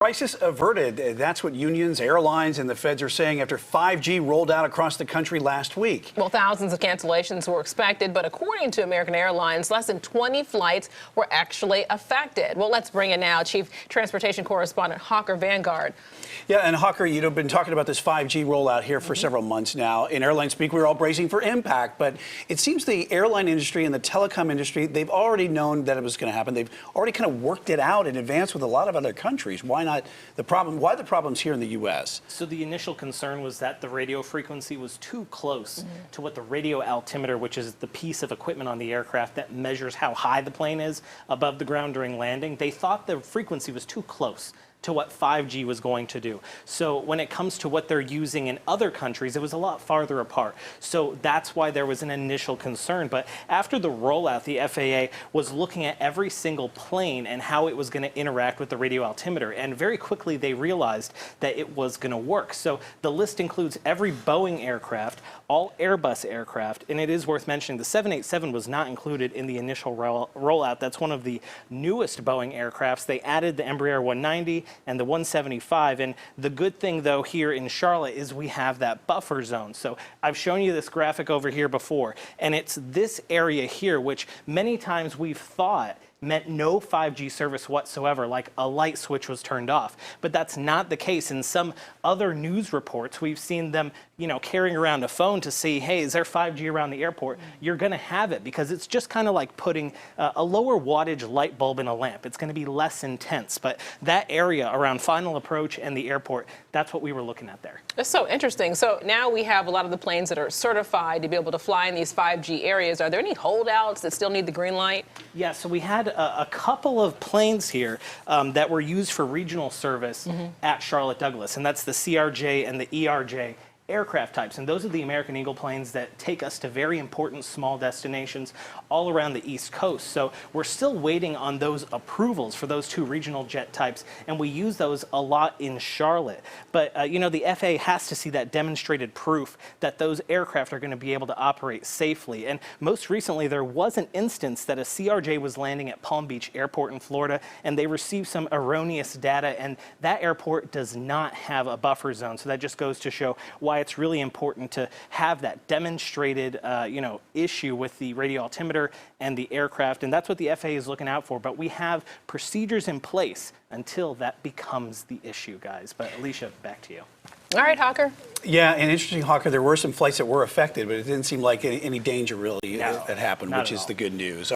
Crisis averted. That's what unions, airlines, and the feds are saying after 5G rolled out across the country last week. Well, thousands of cancellations were expected, but according to American Airlines, less than 20 flights were actually affected. Well, let's bring in now Chief Transportation Correspondent Hawker Vanguard. Yeah, and Hawker, you've been talking about this 5G rollout here for several months now. In airline speak, we're all bracing for impact, but it seems the airline industry and the telecom industry, they've already known that it was going to happen. They've already kind of worked it out in advance with a lot of other countries. Why not the problem? Why the problems here in the U.S.? So the initial concern was that the radio frequency was too close to what the radio altimeter, which is the piece of equipment on the aircraft that measures how high the plane is above the ground during landing. They thought the frequency was too close to what 5G was going to do. So when it comes to what they're using in other countries, it was a lot farther apart. So that's why there was an initial concern. But after the rollout, the FAA was looking at every single plane and how it was going to interact with the radio altimeter. And very quickly, they realized that it was going to work. So the list includes every Boeing aircraft, all Airbus aircraft, and it is worth mentioning the 787 was not included in the initial rollout. That's one of the newest Boeing aircrafts. They added the Embraer 190 and the 175. And the good thing, though, here in Charlotte is we have that buffer zone. So I've shown you this graphic over here before, and it's this area here, which many times we've thought meant no 5G service whatsoever, like a light switch was turned off. But that's not the case. In some other news reports, we've seen them, carrying around a phone to see, hey, is there 5G around the airport? You're going to have it because it's just kind of like putting a lower wattage light bulb in a lamp. It's going to be less intense. But that area around Final Approach and the airport, that's what we were looking at there. That's so interesting. So now we have a lot of the planes that are certified to be able to fly in these 5G areas. Are there any holdouts that still need the green light? Yeah, so we had a couple of planes here that were used for regional service at Charlotte Douglas, and that's the CRJ and the ERJ aircraft types. And those are the American Eagle planes that take us to very important small destinations all around the East Coast. So we're still waiting on those approvals for those two regional jet types, and we use those a lot in Charlotte. But, the FAA has to see that demonstrated proof that those aircraft are going to be able to operate safely. And most recently, there was an instance that a CRJ was landing at Palm Beach Airport in Florida, and they received some erroneous data, and that airport does not have a buffer zone. So that just goes to show why it's really important to have that demonstrated, issue with the radio altimeter and the aircraft, and that's what the FAA is looking out for. But we have procedures in place until that becomes the issue, guys. But Alicia, back to you. All right, Hawker. Yeah, and interesting, Hawker, there were some flights that were affected, but it didn't seem like any danger really that happened, which is the good news.